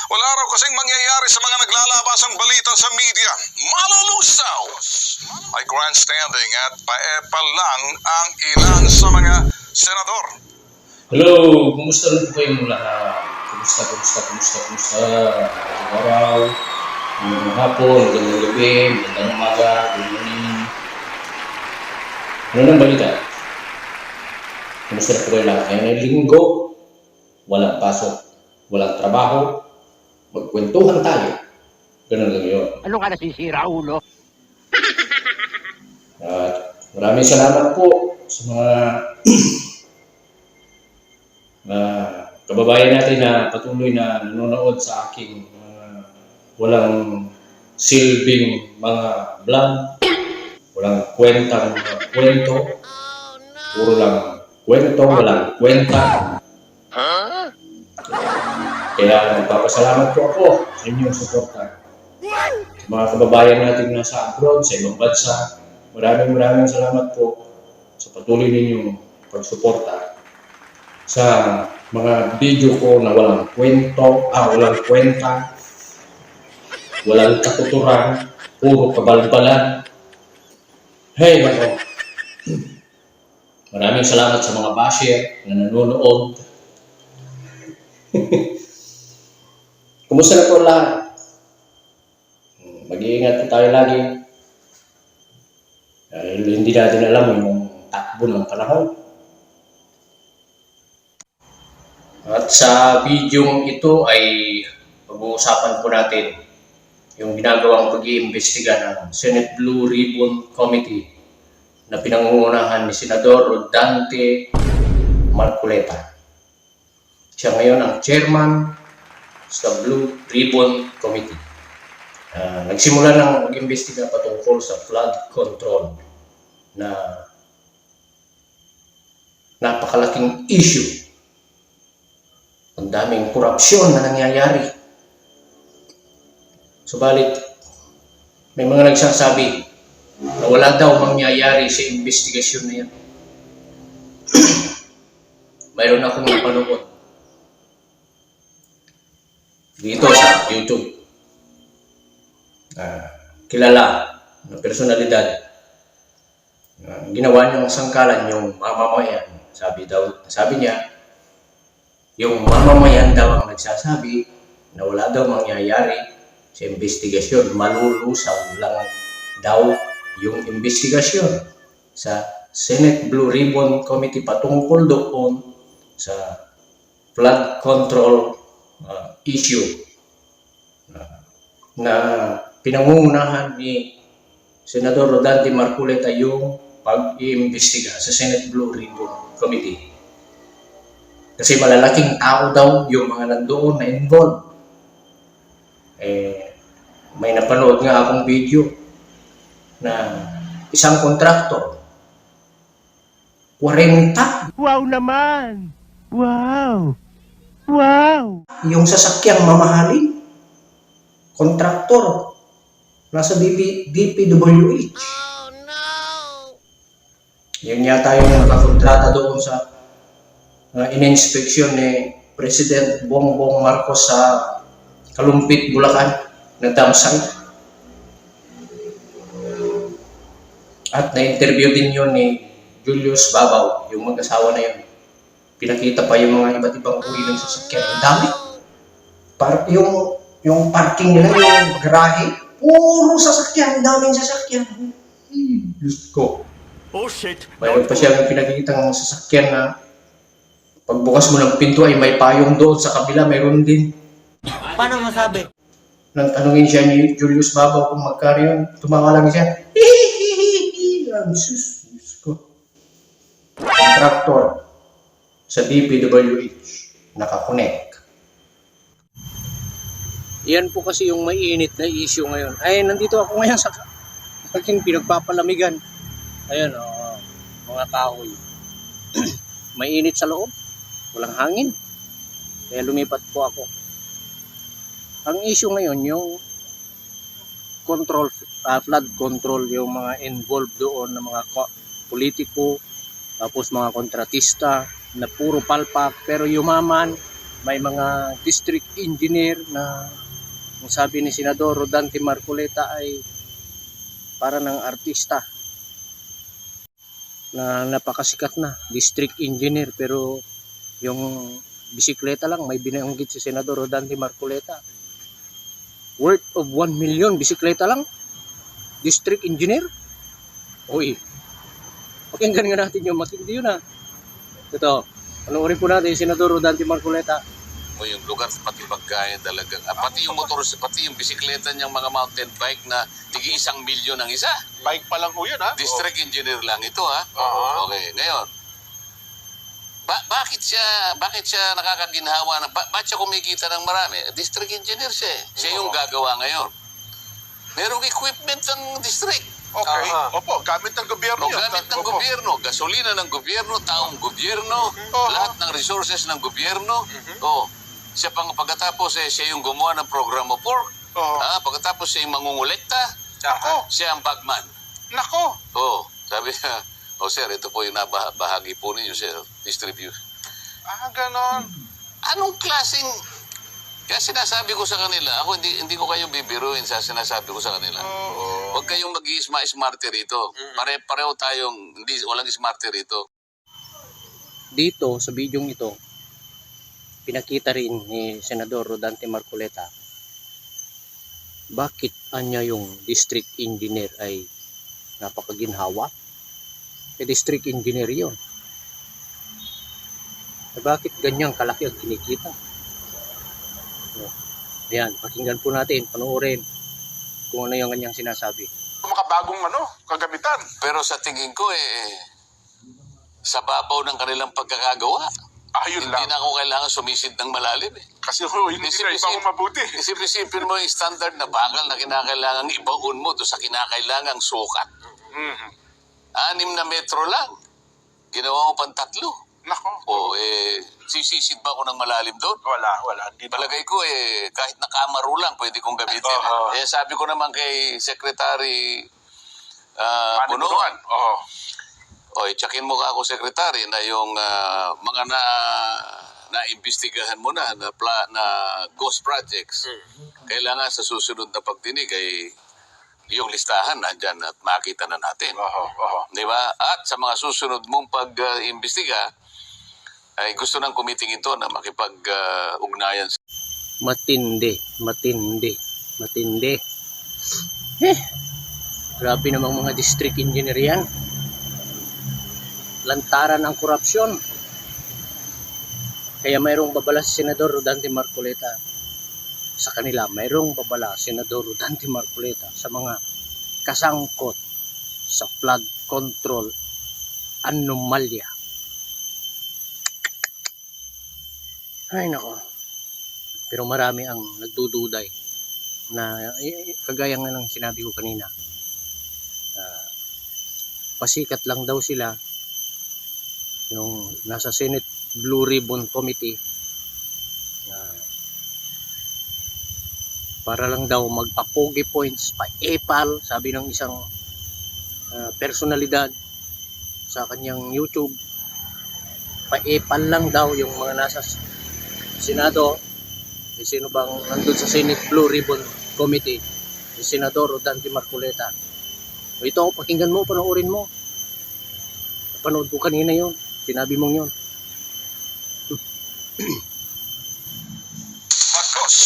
Wala raw kasing mangyayari sa mga naglalabasang balita sa media. Malulusaw! May grandstanding at paepal lang ang ilan sa mga senador. Hello, kumusta rin po kayong lahat? Kumusta? Magandang araw, magandang hapon, magandang gabi, magandang umaga, good morning. Ano nang balita? Kumusta na po kayo lahat? Ngayon ay linggo, walang pasok, walang trabaho, magkwentuhan tayo. Ganun lang yun. Ano ka nasisira, ulo? At maraming salamat po sa mga kababayan natin na patuloy na nanonood sa aking walang silbing mga vlog, walang kwentang mga kwento, puro lang kwento, walang kwenta. Kaya nagpapasalamat po ako sa inyong suporta. Sa mga kababayan natin na nasa abroad, sa ibang bansa, maraming salamat po sa patuloy ninyong pagsuporta sa mga video ko na walang kwento, walang kwenta, walang katuturan, puro kabalbalan. Hey, nako. Maraming salamat sa mga basher na nanonood. Kumusta na po lahat? Mag-iingat po tayo lagi. Dahil hindi natin alam yung takbo ng panahon. At sa video ito ay pag-uusapan po natin yung ginagawang pag-iimbestiga ng Senate Blue Ribbon Committee na pinangungunahan ni Senador Rodante Marcoleta. Siya ngayon ang chairman sa Blue Ribbon Committee. Nagsimula ng mag-imbestiga patungkol sa flood control na napakalaking issue. Ang daming korupsyon na nangyayari. Subalit, may mga nagsasabi na wala daw mangyayari sa investigasyon na yan. Mayroon akong napanood dito sa YouTube. Kilala na personalidad. Ginawa niyang sangkalan yung mamamayan. Sabi niya, yung mamamayan daw ang nagsasabi na wala daw mangyayari sa investigasyon. Malulusaw lang daw yung investigasyon sa Senate Blue Ribbon Committee patungkol doon sa flood control issue na pinangungunahan ni Senador Rodante Marcoleta yung pag-iimbestiga sa Senate Blue Ribbon Committee. Kasi malalaking tao daw yung mga nandoon na involved. May napanood nga akong video na isang kontraktor, 40. Wow naman! Wow! Yung sasakyang mamahalin, kontraktor, nasa DPWH. Oh no! Yan yata yung nakakontrata doon sa in-inspeksyon ni President Bongbong Marcos sa Kalumpit, Bulacan na dam site. At na-interview din yun ni Julius Babaw, yung mag-asawa na yun. Pinakita pa yung mga iba't ibang uri ng sasakyan. Ang dami. Yung parking nila, yung garahe, puro sasakyan. Ang daming sasakyan. Diyos ko. Oh shit! Mayroon pa siyang pinakita ng sasakyan na pagbukas mo ng pinto ay may payong doon. Sa kabila, mayroon din. Paano masabi? Nang tanungin siya ni Julius Babaw kung magkano yun, tumawa lang siya. Diyos ko. Kontraktor sa DPWH nakakonect. Yan po kasi yung mainit na issue ngayon. Ay, nandito ako ngayon sa aking pinagpapalamigan. Ayan, mga kahoy. Mainit sa loob. Walang hangin. Kaya lumipat po ako. Ang issue ngayon, yung control, flood control, yung mga involved doon na mga politiko, tapos mga kontratista na puro palpak pero yumaman may mga district engineer na ang sabi ni Senador Rodante Marcoleta ay para ng artista na napakasikat na district engineer, pero yung bisikleta lang may binanggit si Senador Rodante Marcoleta, worth of 1 million bisikleta lang, district engineer. Uy, pakinggan nga natin yung matindi yun ha. Ito, panoorin po natin si Senador Rodante Marcoleta. O yung lugar, pati pagkain talagang, pati yung motor, pati yung bisikleta niyang mga mountain bike na tigi 1 milyon ang isa. Bike pa lang ho yun, ha? District engineer lang ito, ha? Okay, ngayon. Bakit siya nakakaginhawa na, bakit siya kumikita ng marami? District engineer siya eh. Siya yung gagawa ngayon. Merong equipment ng district. Okay. Opo, gamit ng gobyerno yun. Gamit ng gobyerno, gasolina ng gobyerno, taong gobyerno, lahat ng resources ng gobyerno. Siya pagkatapos siya yung gumawa ng programa pork. Pagkatapos siya yung mangungulekta. Siya ang bagman. Nako. Sabi niya, sir, ito po yung nabahagi po ninyo, sir, distribute. Ganon. Anong klaseng... Kaya sinasabi ko sa kanila, ako hindi ko kayo bibiruin sa sinasabi ko sa kanila. Huwag kayong mag-i-smarte rito. Pareho tayong, walang smarte rito. Dito sa bidyong ito, pinakita rin ni Senador Rodante Marcoleta bakit anya yung district engineer ay napakaginhawa. District engineer yun. Bakit ganyang kalaki ang kinikita? Ayan, pakinggan po natin, panoorin kung ano yung kanyang sinasabi. Makabagong kagamitan. Pero sa tingin ko sa babaw ng kanilang pagkakagawa, Yun hindi lang. na ako kailangan sumisid ng malalim eh. Kasi hindi na ibang mabuti. Isipin mo yung standard na bakal na kinakailangan ibaon mo doon sa kinakailangang sukat. 6 na metro lang. Ginawa mo pang 3. Nako. Sisisid ba ako ng malalim doon? Wala. Hindi na. Palagay ko kahit nakamaro lang pwede kong gamitin. Sabi ko naman kay Secretary Panunuan. tsakin mo ka ako, Secretary, na yung mga naimbestigahan mo na ghost projects. Kailangan sa susunod na pagdinig ay yung listahan nandyan at makita na natin. Di ba? At sa mga susunod mong pag-imbestiga, ay gusto ng committee ito na makipag-ugnayan. Matindi. Grabe namang mga district engineer yan. Lantaran ang korupsyon. Kaya mayroong babala si Senador Rodante Marcoleta sa kanila. Mayroong babala si Senador Rodante Marcoleta sa mga kasangkot sa flood control anomalya. Ay nako. Pero marami ang nagdududay na kagaya nga ng sinabi ko kanina. Pasikat lang daw sila yung nasa Senate Blue Ribbon Committee para lang daw magpa-pogi points, pa-epal, sabi ng isang personalidad sa kanyang YouTube. Pa-epal lang daw yung mga nasa Senado. Sino bang nandun sa Senate Blue Ribbon Committee? Si Senador Rodante Marcoleta. Ito, pakinggan mo, panoorin mo. Panood ko kanina yun. Sinabi mong yun. Pagkos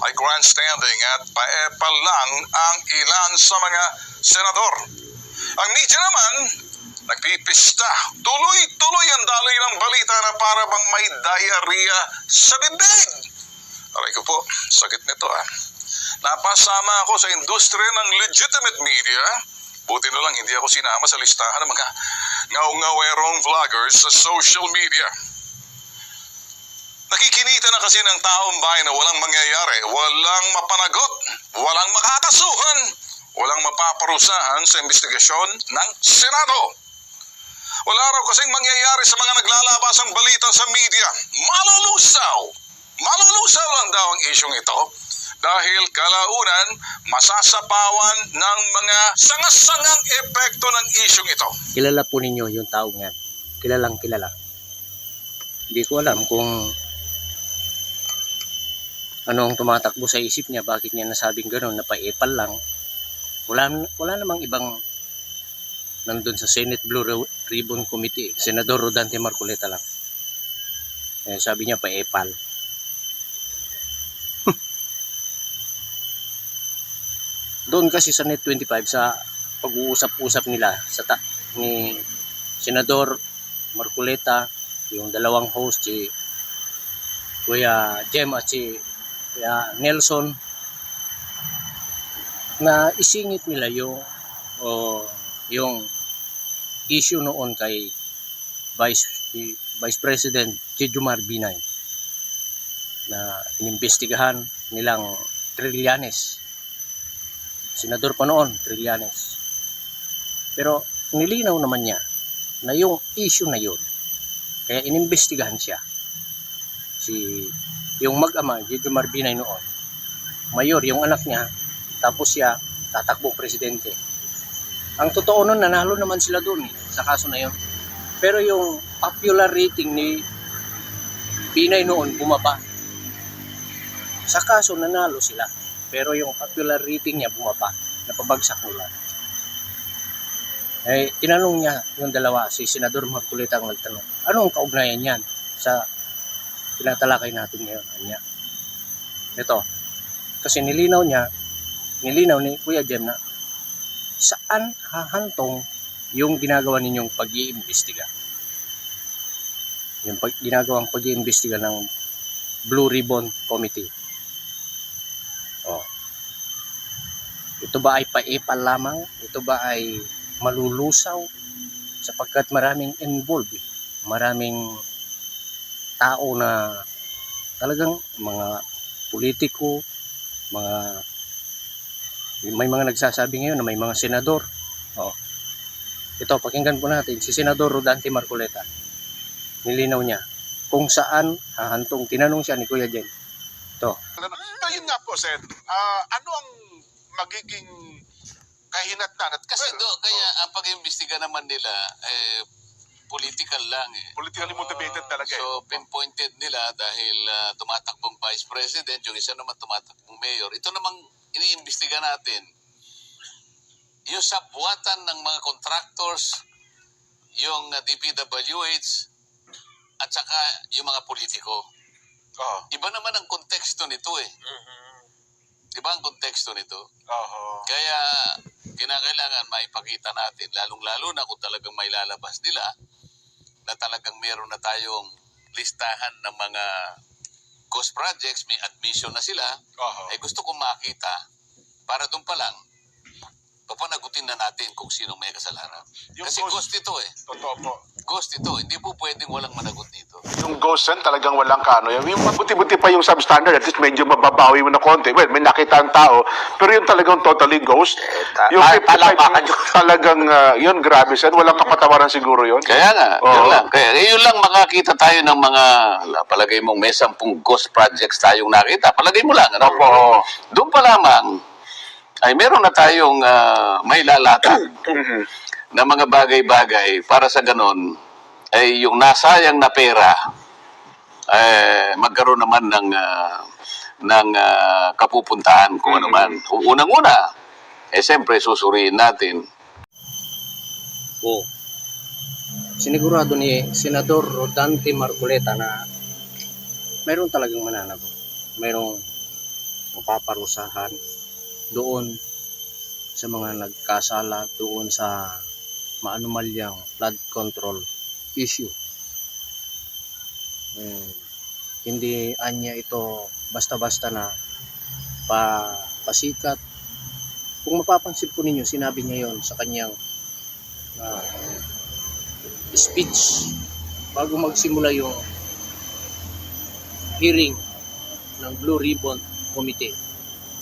ay grandstanding at paepal lang ang ilan sa mga senador. Ang media naman, nagpipista. Tuloy-tuloy ang daloy ng balita na para bang may diarrhea sa bibig. Aray ko po, sakit nito Napasama ako sa industriya ng legitimate media. Buti na lang hindi ako sinama sa listahan ng mga ngaw-ngawerong vloggers sa social media. Nakikinita na kasi ng taong bayan na walang mangyayari, walang mapanagot, walang makakasuhan, walang mapaparusahan sa investigasyon ng Senado. Wala raw kasing mangyayari sa mga naglalabasang balita sa media. Malulusaw lang daw ang isyong ito dahil kalaunan masasapawan ng mga sangasangang epekto ng isyong ito. Kilala po ninyo yung taong yan. Kilalang kilala. Hindi ko alam kung ano ang tumatakbo sa isip niya, bakit niya nasabing gano'n, na pa-epal lang. Wala namang ibang nandun sa Senate Blue Ribbon Committee, Senador Rodante Marcoleta lang. Sabi niya pa-epal. Doon kasi sa Net 25, sa pag-uusap-usap nila ni Senador Marcoleta, yung dalawang host, si Kuya Jem at si Kuya Nelson, na isingit nila yung issue noon kay Vice President Jejomar Binay na inimbestigahan nilang Trillanes. Senador pa noon, Trillanes. Pero nilinaw naman niya na yung issue na yun, kaya inimbestigahan siya. Yung mag-ama, Jejomar Binay noon, mayor yung anak niya, tapos siya tatakbong presidente. Ang totoo nun, nanalo naman sila doon sa kaso na yun. Pero yung popular rating ni Binay noon bumaba. Sa kaso nanalo sila, pero yung popular rating niya bumaba, napabagsak nila. Tinanong niya yung dalawa, si Senador Marcoleta ang nagtanong, anong kaugnayan yan sa tinatalakay natin ngayon? Anya. Ito, kasi nilinaw ni Kuya Jem na saan hahantong yung ginagawa ninyong pag-iimbestiga. Yung ginagawang pag-iimbestiga ng Blue Ribbon Committee. Ito ba ay pa-epal lamang? Ito ba ay malulusaw? Sapagkat maraming involved. Maraming tao na talagang mga politiko, may mga nagsasabi ngayon na may mga senador. Ito, pakinggan po natin si Senador Rodante Marcoleta. Nilinaw niya kung saan hahantong. Tinanong siya ni Kuya Jen. Ito. Yun nga po, Sen. Ano ang magiging kahinatnan? At Kasi kaya ang pag-imbestiga naman nila, political lang eh. politically motivated talaga So, pinpointed nila dahil tumatakbong vice president, yung isa naman tumatakbong mayor. Ito namang iniimbestiga natin. Yung sabwatan ng mga contractors, yung DPWH, at saka yung mga politiko. Iba naman ang konteksto nito eh. Diba ang konteksto nito? Kaya kinakailangan maipakita natin, lalong-lalo na kung talagang may lalabas nila, na talagang meron na tayong listahan ng mga ghost projects, may admission na sila, gusto kong makita para doon pa lang, papanagutin na natin kung sino may kasalanan. Kasi ghost ito eh. Totoo po. Ghost ito, hindi po pwedeng walang managot dito. Yung ghost yan, talagang walang kano. Yung mabuti-buti pa yung substandard, at least medyo mababawi mo na konti. Well, may nakita ang tao, pero yung talagang totally ghost, yung 55 talagang, yun, grabe sen. Walang kapatawaran siguro yun. Kaya nga, yun lang. Kaya yun lang makakita tayo ng mga, palagay mong may 10 ghost projects tayong nakita. Palagay mo lang, ano? Doon pa lamang, ay meron na tayong may lalata na mga bagay-bagay para sa ganon ay yung nasayang na pera magkaroon naman ng kapupuntahan kung ano man. Unang-una, siyempre susuriin natin. Sinigurado ni Senador Rodante Marcoleta na mayroon talagang mananagot. Mayroong mapaparusahan doon sa mga nagkasala, doon sa maanumalyang flood control issue. Hindi anya ito basta-basta na pasikat. Kung mapapansin po ninyo, sinabi niya yon sa kanyang speech bago magsimula yung hearing ng Blue Ribbon Committee,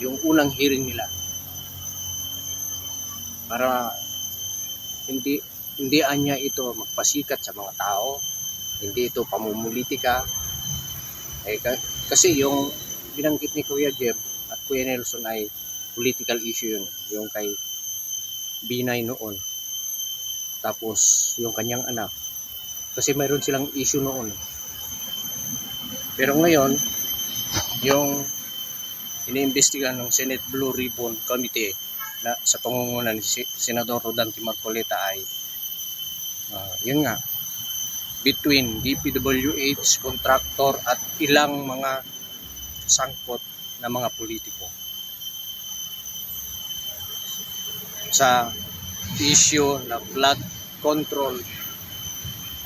yung unang hearing nila, para hindi anya ito magpasikat sa mga tao, hindi ito pamumulitika. Kasi yung binanggit ni Kuya Jem at Kuya Nelson ay political issue yun, yung kay Binay noon, tapos yung kanyang anak, kasi mayroon silang issue noon. Pero ngayon, yung iniimbestigahan ng Senate Blue Ribbon Committee na sa pangunguna ni Senador Rodante Marcoleta ay yun nga, between DPWH, contractor at ilang mga sangkot na mga politiko sa issue na flood control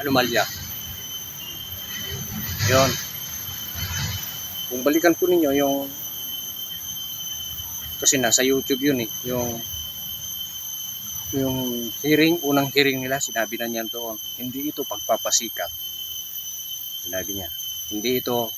anomalya. Yun. Kung balikan po ninyo yung, kasi nasa YouTube yun yung hearing, unang hearing nila, sinabi na niya doon, hindi ito pagpapasikat. Sinabi niya, hindi ito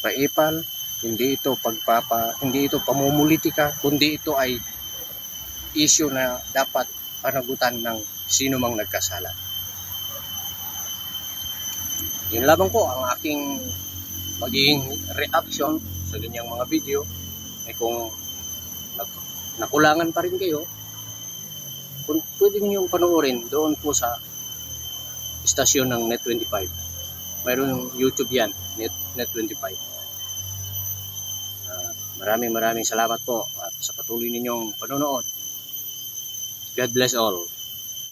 paipal, hindi ito pamumulitika, kundi ito ay issue na dapat panagutan ng sino mang nagkasala. Yun lamang po ang aking magiging reaction sa ganyang mga video. Kung nakulangan pa rin kayo, kung pwede niyong panoorin doon po sa istasyon ng Net25. Mayroon YouTube yan, Net25. Maraming salamat po at sa patuloy ninyong panonood. God bless all.